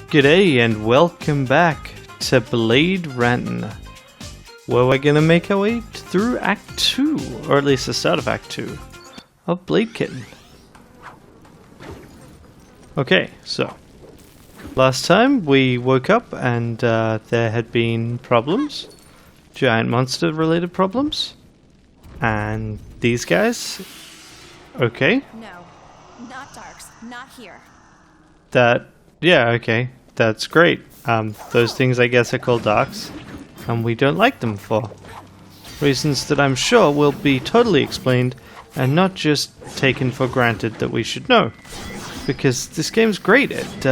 G'day and welcome back to Blade Ranten, where we're gonna make our way through Act 2, or at least the start of Act 2, of Blade Kitten. Okay, so, last time we woke up and there had been problems, giant monster related problems, and these guys, okay. No, not darks, not here. Yeah, okay, that's great. Those things I guess are called darks, and we don't like them for reasons that I'm sure will be totally explained and not just taken for granted that we should know. Because this game's great at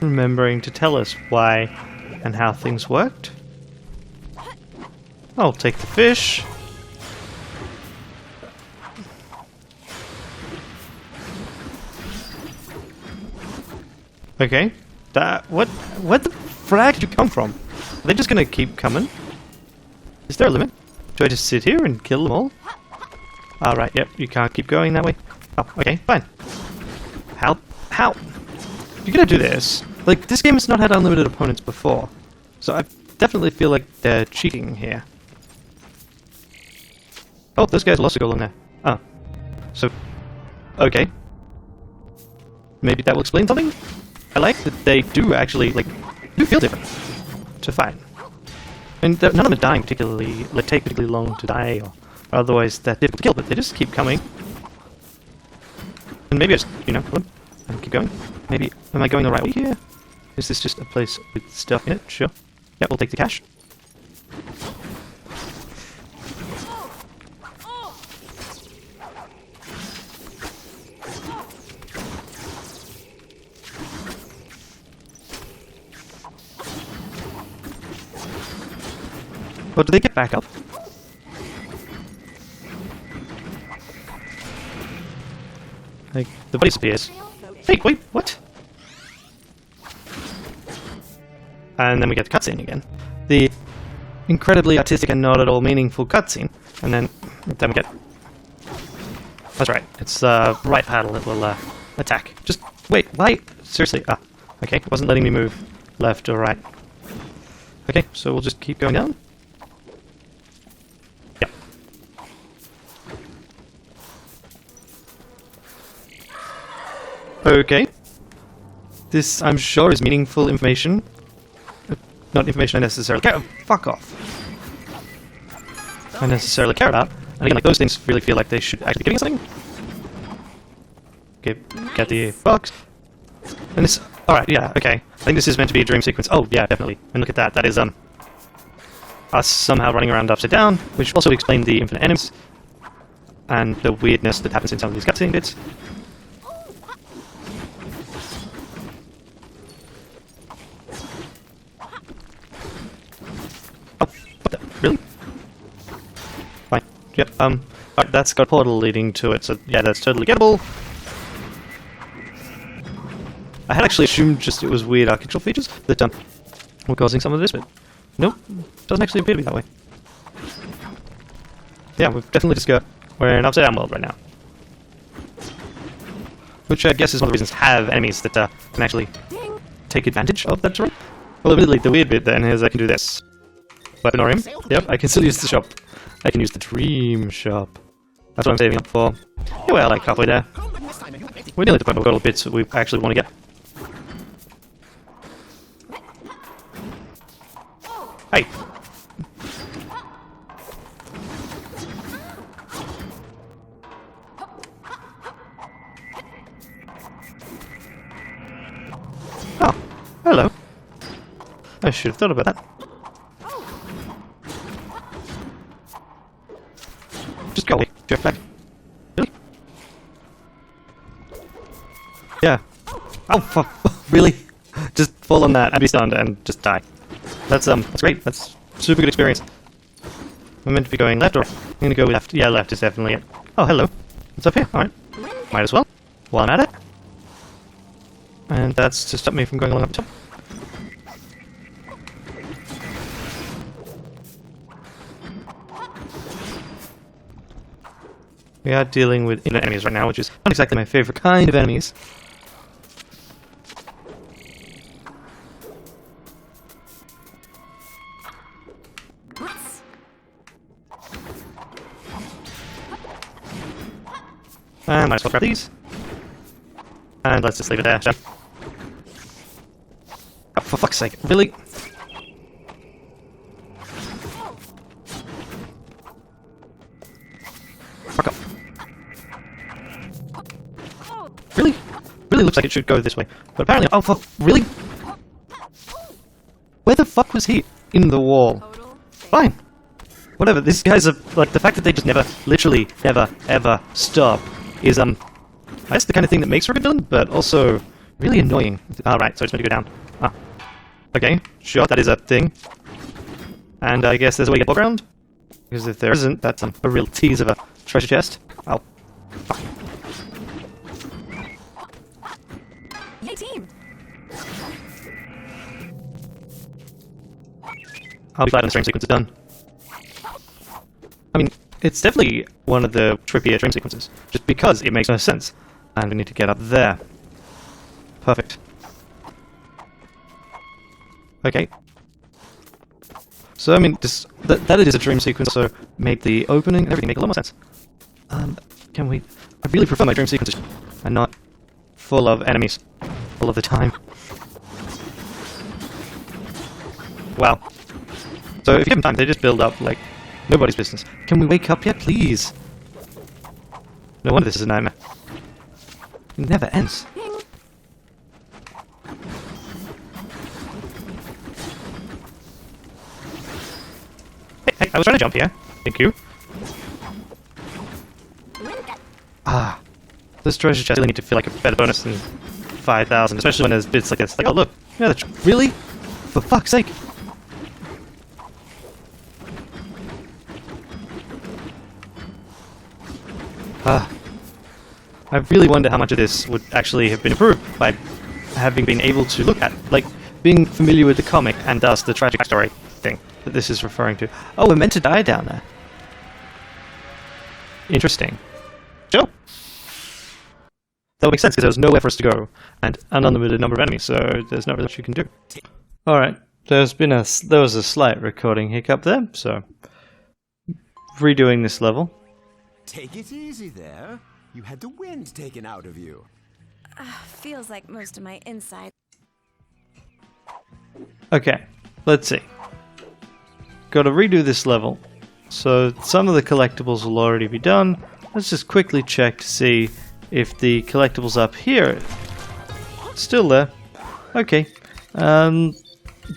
remembering to tell us why and how things worked. I'll take the fish. Okay, what the frag did you come from? Are they just gonna keep coming? Is there a limit? Do I just sit here and kill them all? Alright, yep, you can't keep going that way. Oh, okay, fine. How? You're gonna do this? Like, this game has not had unlimited opponents before, so I definitely feel like they're cheating here. Oh, those guys lost a goal in there. Oh. So, okay. Maybe that will explain something? I like that they do actually, do feel different to fight. And none of them are dying particularly, take particularly long to die, or otherwise that difficult to kill, but they just keep coming. And maybe I just, and keep going. Maybe, am I going the right way here? Is this just a place with stuff in it? Sure. Yep, we'll take the cash. But do they get back up? Like, the body disappears. Hey, wait, what? And then we get the cutscene again. The incredibly artistic and not at all meaningful cutscene. And then we get... That's right, it's right paddle that will attack. Just, wait, why? Seriously, okay, it wasn't letting me move left or right. Okay, so we'll just keep going down. Okay. This, I'm sure, is meaningful information. Not information I necessarily care about. Fuck off. I necessarily care about. And again, those things really feel like they should actually be giving us something. Okay, get the box. And this... Alright, yeah, okay. I think this is meant to be a dream sequence. Oh, yeah, definitely. And look at that. That is, us somehow running around upside down, which also explains the infinite enemies. And the weirdness that happens in some of these cutscene bits. Really? Fine. Yep, alright, that's got a portal leading to it, so yeah, that's totally gettable. I had actually assumed just it was weird architectural features that were causing some of this, but nope, doesn't actually appear to be that way. Yeah, we've definitely just got... We're in an upside down world right now. Which I guess is one of the reasons have enemies that can actually take advantage of that terrain. Well, admittedly, the weird bit then is I can do this. Weaponorium. Yep, I can still use the shop. I can use the dream shop. That's what I'm saving up for. Yeah, well, like halfway there. We're nearly at the point where we've got all the bits that we actually want to get. Hey! Oh, hello. I should have thought about that. Just go away, jetpack. Really? Yeah. Oh, fuck. Really? Just fall on that and be stunned and just die. That's great. That's super good experience. I'm meant to be going left or right? I'm gonna go left. Yeah, left is definitely it. Oh, hello. What's up here? Alright. Might as well. While I'm at it. And that's to stop me from going along up the top. We are dealing with infinite enemies right now, which is not exactly my favorite kind of enemies. And might as well grab these. And let's just leave it there, shall we? Oh, for fuck's sake, really? Fuck off. Really? Really looks like it should go this way. But apparently, oh fuck, really? Where the fuck was he? In the wall. Fine. Whatever, these guys are, like, the fact that they just never, literally, never, ever stop is, I guess the kind of thing that makes for a good villain, but also really annoying. Alright, so it's meant to go down. Ah. Okay, sure, that is a thing. And I guess there's a way to get above ground? Because if there isn't, that's a real tease of a treasure chest. Ow. Fuck. Hey, team! I'll be glad when the stream sequence is done. I mean, it's definitely one of the trippier dream sequences, just because it makes no sense. And we need to get up there. Perfect. Okay. So, I mean, that it is a dream sequence, so made the opening and everything make a lot more sense. Can we... I really prefer my dream sequences, and not full of enemies all of the time. Wow. So, if you have time, they just build up, like, nobody's business. Can we wake up yet, please? No wonder this is a nightmare. It never ends. Hey, I was trying to jump here. Thank you. Ah. This treasure chest really need to feel like a better bonus than 5,000, especially when there's bits like this. Like, oh look, yeah, really? For fuck's sake! Ah. I really wonder how much of this would actually have been improved by having been able to look at, like, being familiar with the comic and thus the tragic backstory thing that this is referring to. Oh, we're meant to die down there. Interesting. Sure. That would make sense because there was nowhere for us to go and an unlimited number of enemies, so there's not really much you can do. Alright, there was a slight recording hiccup there, so redoing this level. Take it easy there. You had the wind taken out of you. Feels like most of my inside. Okay, let's see. Got to redo this level. So some of the collectibles will already be done. Let's just quickly check to see if the collectibles up here still there. Okay.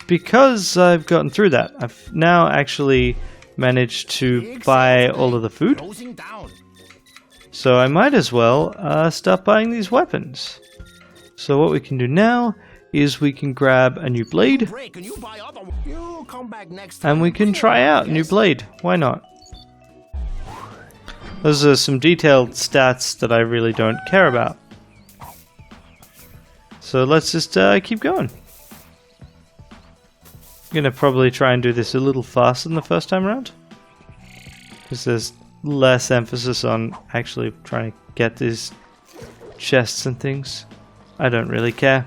Because I've gotten through that, I've now actually managed to buy all of the food. So I might as well start buying these weapons. So what we can do now is we can grab a new blade. And we can try out a new blade. Why not? Those are some detailed stats that I really don't care about. So let's just keep going. I'm gonna probably try and do this a little faster than the first time around. Because there's less emphasis on actually trying to get these chests and things. I don't really care.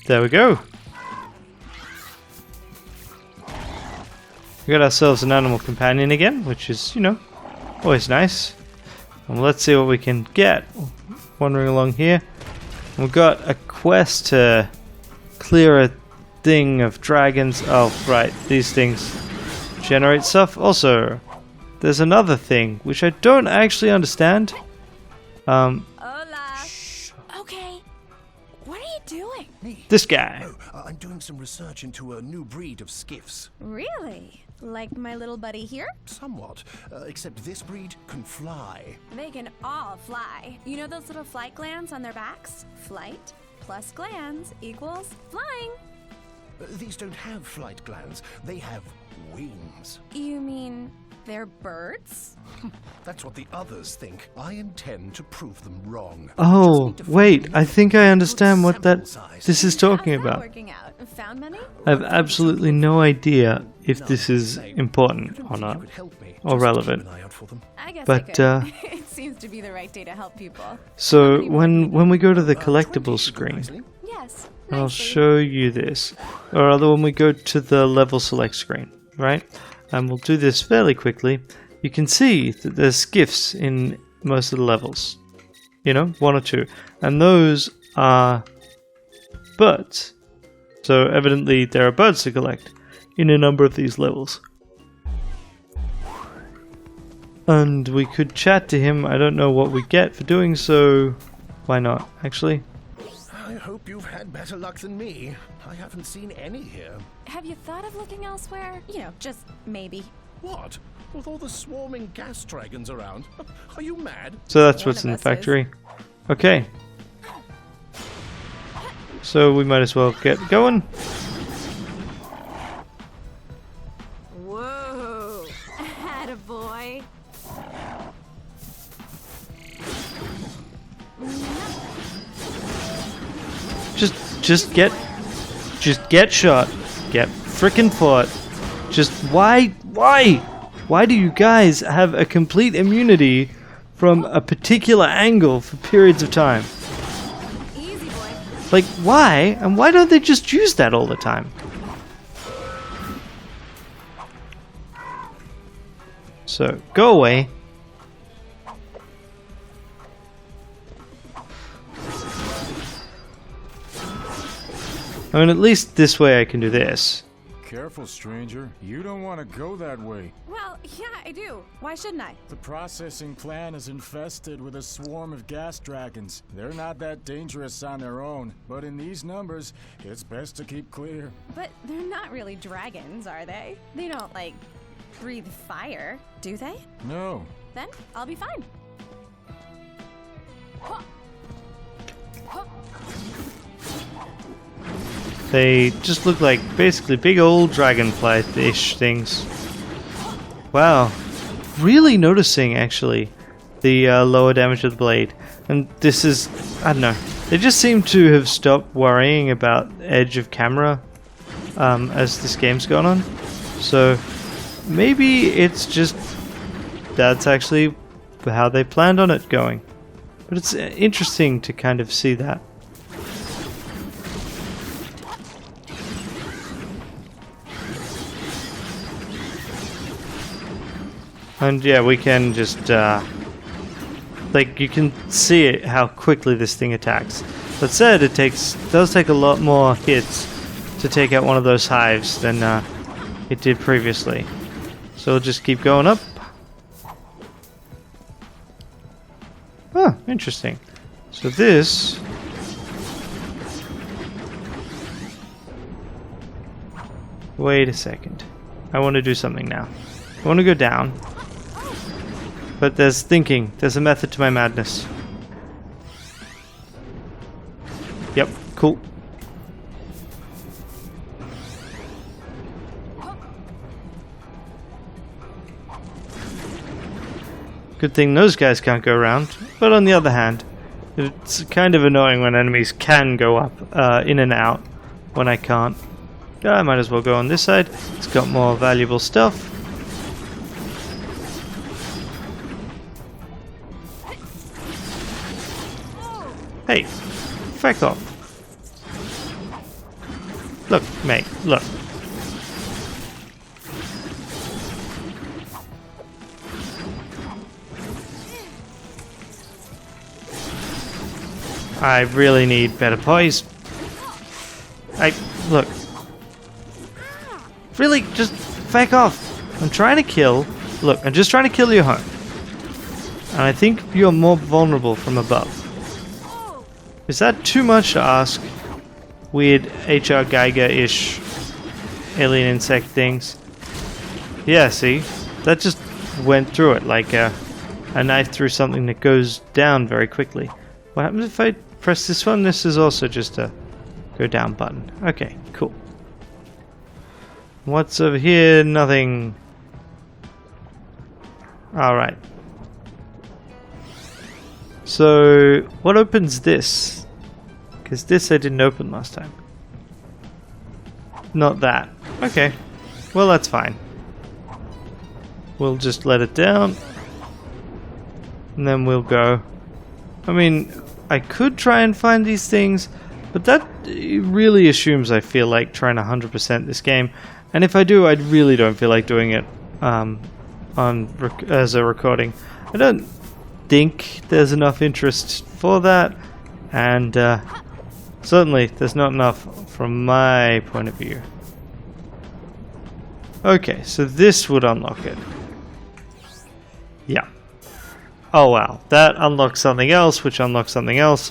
There we go. We got ourselves an animal companion again, which is, you know, always nice. And let's see what we can get. Wandering along here. We've got a quest to clear a thing of dragons. Oh, right. These things generate stuff. Also, there's another thing, which I don't actually understand. Hola. Okay. What are you doing? This guy. Oh, I'm doing some research into a new breed of skiffs. Really? Like my little buddy here? Somewhat. Except this breed can fly. They can all fly. You know those little flight glands on their backs? Flight plus glands equals flying. These don't have flight glands. They have wings. You mean they're birds? That's what the others think. I intend to prove them wrong. Oh, wait. I think I understand what this is talking How's that about. working out? Found many? I have absolutely no idea if this is important or not, or relevant. I guess But, I could. It seems to be the right day to help people. So when we go to the collectibles screen, Yes. I'll nicely. show you this. Or other when we go to the level select screen, right? and we'll do this fairly quickly, you can see that there's skiffs in most of the levels. You know, 1 or 2. And those are birds. So evidently there are birds to collect in a number of these levels. And we could chat to him. I don't know what we get for doing so. Why not, actually? I hope you've had better luck than me. I haven't seen any here. Have you thought of looking elsewhere? You know, just maybe. What? With all the swarming gas dragons around? Are you mad? So that's One what's of in the us is. factory. Okay. So we might as well get going. Whoa! Attaboy. Just get shot. Get frickin' fought. Just why do you guys have a complete immunity from a particular angle for periods of time? Easy, boy. Like, why? And why don't they just use that all the time? So, go away. I mean, at least this way I can do this. Careful, stranger. You don't want to go that way. Well, yeah, I do. Why shouldn't I? The processing plant is infested with a swarm of gas dragons. They're not that dangerous on their own, but in these numbers, it's best to keep clear. But they're not really dragons, are they? They don't, like, breathe fire, do they? No. Then I'll be fine. Huh. Huh. They just look like basically big old dragonfly-ish things. Wow. Really noticing, actually, the lower damage of the blade. And this is, I don't know, they just seem to have stopped worrying about edge of camera as this game's gone on. So maybe it's just that's actually how they planned on it going. But it's interesting to kind of see that. And yeah, we can just, like, you can see it, how quickly this thing attacks. That said, it does take a lot more hits to take out one of those hives than it did previously. So we'll just keep going up. Oh, interesting. So this... Wait a second. I want to do something now. I want to go down. But there's thinking. There's a method to my madness. Yep, cool. Good thing those guys can't go around. But on the other hand, it's kind of annoying when enemies can go up, in and out, when I can't. I might as well go on this side. It's got more valuable stuff. Hey, fuck off. Look, mate, look. I really need better poise. Look. Really, just fuck off. I'm trying to kill. Look, I'm just trying to kill your home. And I think you're more vulnerable from above. Is that too much to ask? Weird H.R. Geiger-ish alien insect things. Yeah, see? That just went through it like a knife through something that goes down very quickly. What happens if I press this one? This is also just a go down button. Okay, cool. What's over here? Nothing. Alright. So, what opens this? Because this I didn't open last time. Not that. Okay. Well, that's fine. We'll just let it down. And then we'll go. I mean, I could try and find these things, but that really assumes I feel like trying to 100% this game. And if I do, I really don't feel like doing it as a recording. I don't think there's enough interest for that, and certainly there's not enough from my point of view. Okay, so this would unlock it. Yeah. Oh wow, that unlocks something else, which unlocks something else,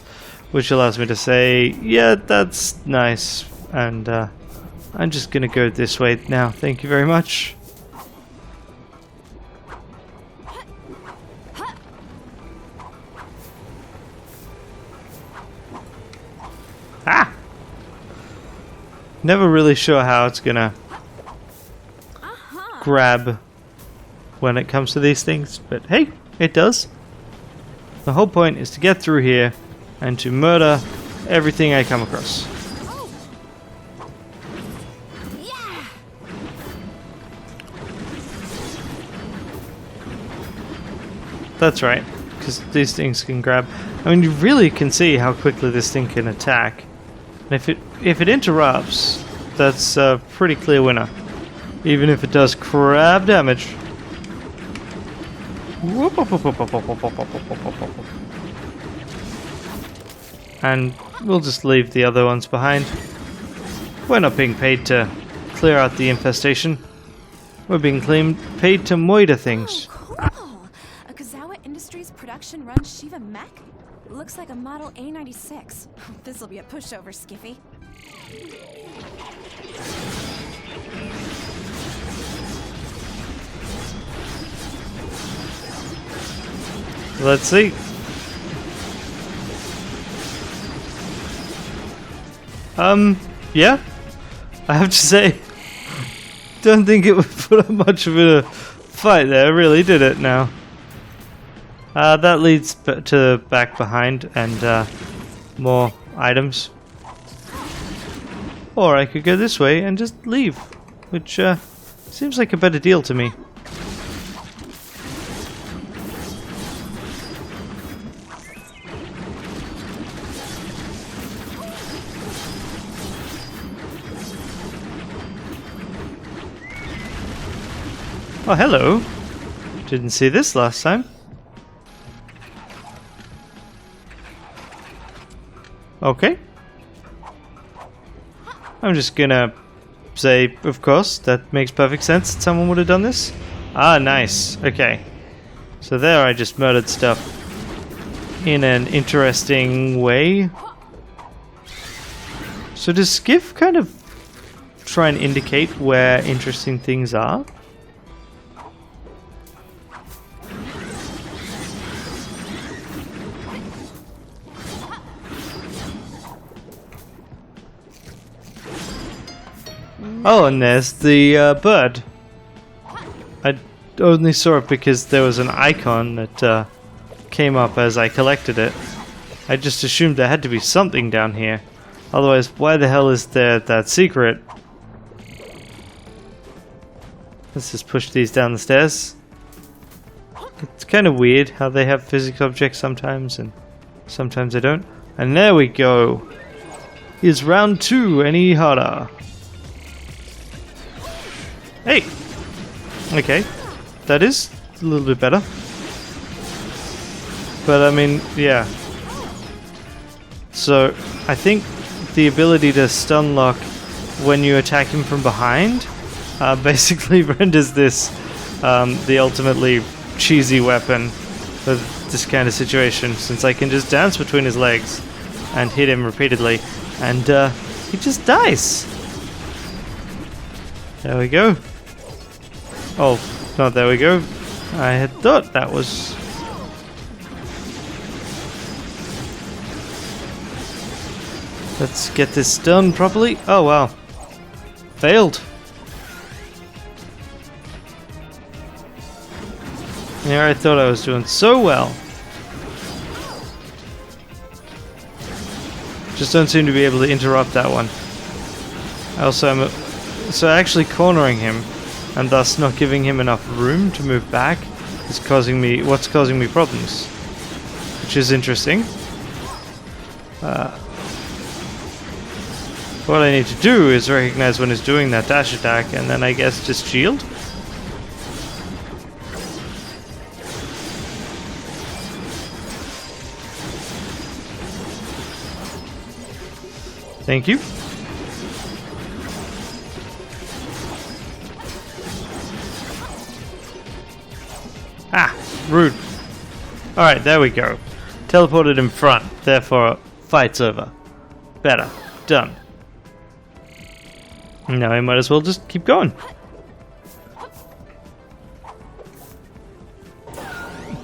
which allows me to say, yeah, that's nice, and I'm just gonna go this way now, thank you very much. Ah! Never really sure how it's gonna grab when it comes to these things, but hey, it does. The whole point is to get through here and to murder everything I come across. That's right, because these things can grab. I mean, you really can see how quickly this thing can attack. And if it interrupts, that's a pretty clear winner. Even if it does crab damage. And we'll just leave the other ones behind. We're not being paid to clear out the infestation. We're being paid to moiter things. Oh, cool. A Kazawa Industries production run Shiva mech? Looks like a model A96. This'll be a pushover, Skiffy. Let's see. Yeah. I have to say, don't think it would put up much of a fight there, really, did it now? That leads to back behind and more items. Or I could go this way and just leave, which seems like a better deal to me. Oh, hello. Didn't see this last time. Okay. I'm just gonna say, of course, that makes perfect sense that someone would have done this. Ah, nice. Okay. So there I just murdered stuff in an interesting way. So does Skiff kind of try and indicate where interesting things are? Oh, and there's the bird. I only saw it because there was an icon that came up as I collected it. I just assumed there had to be something down here. Otherwise, why the hell is there that secret? Let's just push these down the stairs. It's kind of weird how they have physics objects sometimes and sometimes they don't. And there we go. Is round 2 any harder? Hey! Okay, that is a little bit better. But I mean, yeah. So, I think the ability to stun lock when you attack him from behind basically renders this the ultimately cheesy weapon for this kind of situation, since I can just dance between his legs and hit him repeatedly, and he just dies. There we go. Oh, no, there we go. I had thought that was... Let's get this done properly. Oh, wow. Failed. Yeah, I thought I was doing so well. Just don't seem to be able to interrupt that one. I also am... So actually cornering him and thus not giving him enough room to move back is causing me problems, which is interesting. What I need to do is recognize when it's doing that dash attack, and then I guess just shield. Thank you. Ah, rude. Alright, there we go. Teleported in front, therefore fight's over. Better. Done. Now I might as well just keep going.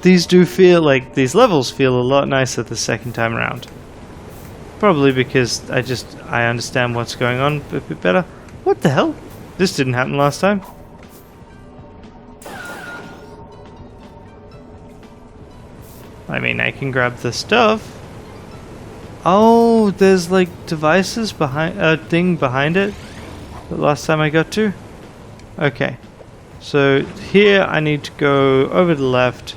These these levels feel a lot nicer the second time around. Probably because I understand what's going on a bit better. What the hell? This didn't happen last time. I mean, I can grab the stuff. Oh, there's like devices behind a thing behind it. The last time I got to. Okay. So here I need to go over to the left,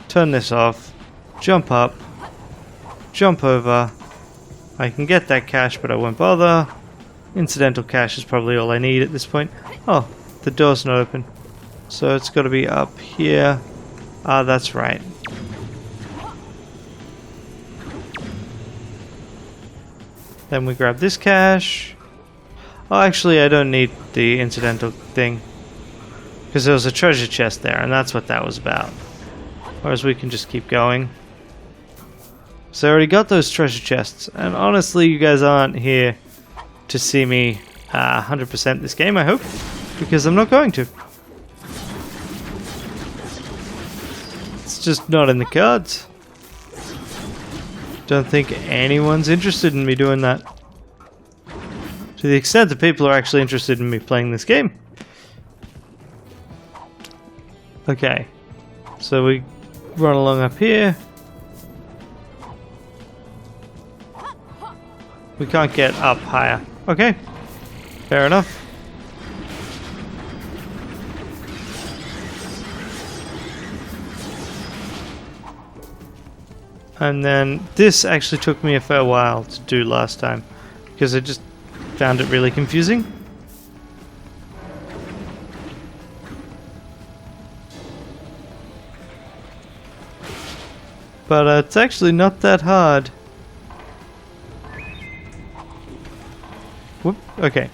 turn this off, jump up, jump over. I can get that cash, but I won't bother. Incidental cash is probably all I need at this point. Oh, the door's not open. So it's got to be up here. Ah, that's right. Then we grab this cash. Oh, actually, I don't need the incidental thing. Because there was a treasure chest there, and that's what that was about. Whereas we can just keep going. So I already got those treasure chests, and honestly you guys aren't here to see me 100% this game, I hope, because I'm not going to. It's just not in the cards. Don't think anyone's interested in me doing that. To the extent that people are actually interested in me playing this game. Okay, so we run along up here. We can't get up higher. Okay, fair enough. And then this actually took me a fair while to do last time because I just found it really confusing. But it's actually not that hard. Whoop, okay.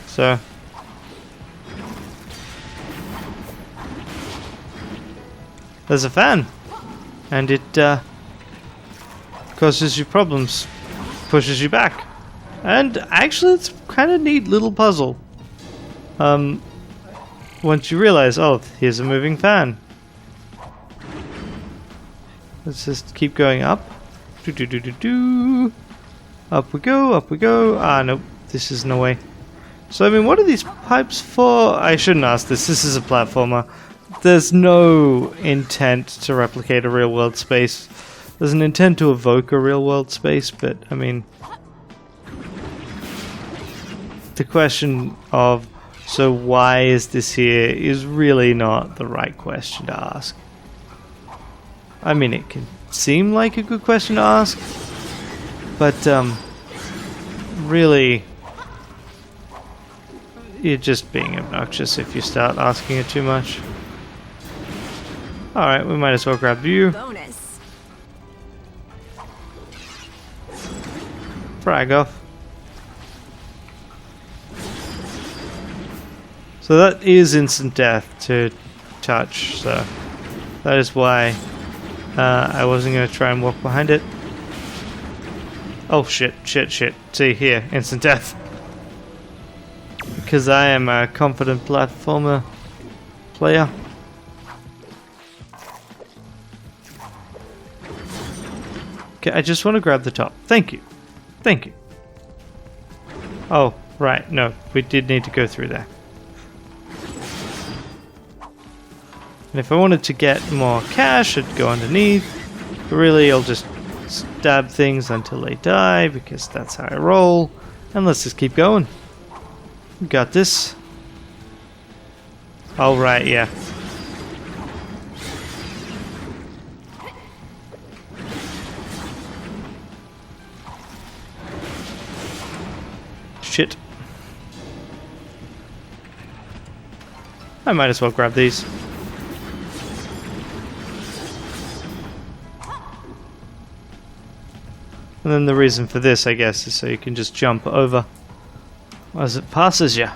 So there's a fan, and it causes you problems, pushes you back, and actually it's kind of neat little puzzle. Once you realize, oh, here's a moving fan. Let's just keep going up. Do do do do do. Up we go, up we go. Ah, nope, this is no way. So, I mean, what are these pipes for? I shouldn't ask this. This is a platformer. There's no intent to replicate a real-world space. There's an intent to evoke a real-world space, but, I mean... the question of, so why is this here, is really not the right question to ask. I mean, it can seem like a good question to ask, but, really, you're just being obnoxious if you start asking it too much. Alright, we might as well grab you. Bonus. Frag off. So that is instant death to touch, so that is why I wasn't going to try and walk behind it. Oh shit, shit, shit. See here, instant death. Because I am a confident platformer player. Okay, I just want to grab the top. Thank you. Thank you. Oh, right, no, we did need to go through there. And if I wanted to get more cash, I'd go underneath. But really, I'll just stab things until they die, because that's how I roll. And let's just keep going. We got this. Oh, right, yeah. shit. I might as well grab these. And then the reason for this, I guess, is so you can just jump over as it passes you.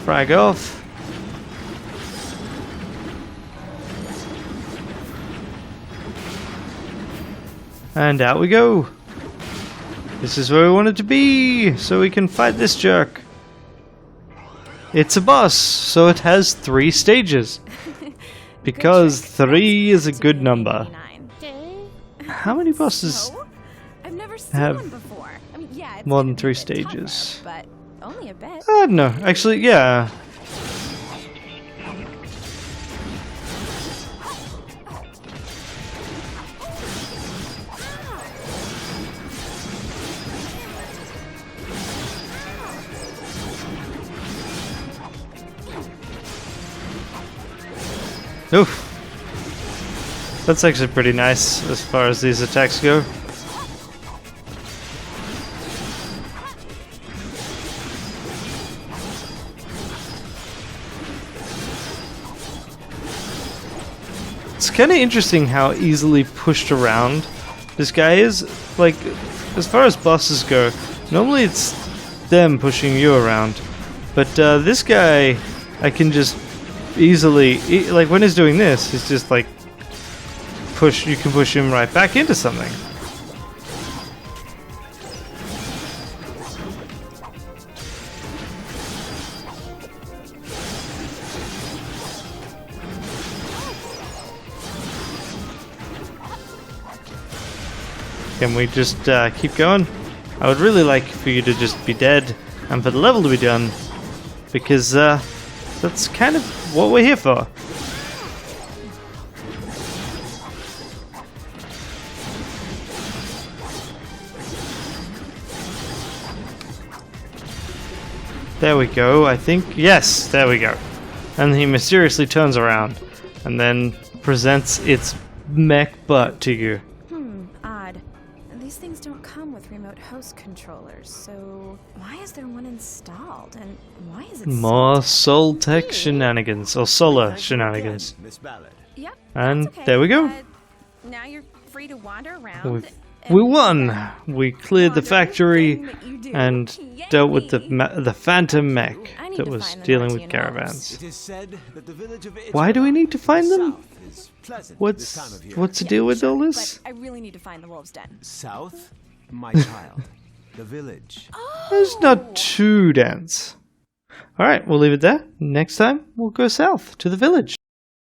Frag off. And out we go. This is where we want it to be, so we can fight this jerk. It's a boss, so it has 3 stages. Because 3 is a good number. How many bosses I've never seen have one before. I mean, yeah, it's more gonna than be 3 a bit stages? tougher, but only a bit. I don't know. Actually, yeah. Oof. That's actually pretty nice as far as these attacks go. It's kind of interesting how easily pushed around this guy is. Like, as far as bosses go, normally it's them pushing you around. But this guy, I can just easily, like when he's doing this, he's just like you can push him right back into something. Can we just keep going? I would really like for you to just be dead and for the level to be done, because that's kind of what we're here for. There we go, I think. Yes, there we go. And he mysteriously turns around and then presents its mech butt to you. Odd. These things don't come with remote host controllers, so why is there one installed? And why is it More Soul Soul Tech shenanigans, or solar shenanigans. Miss Ballard. Yep. And that's okay. there we go. Now you're free to wander around. We won! We cleared the factory and dealt with the phantom mech that was dealing with caravans. It is said that the village of Why do we need to find them? South is pleasant this time of year. What's the deal with all this? But I really need to find the wolf's den. South, my child, the village. It's not too dense. Alright, we'll leave it there. Next time, we'll go south to the village.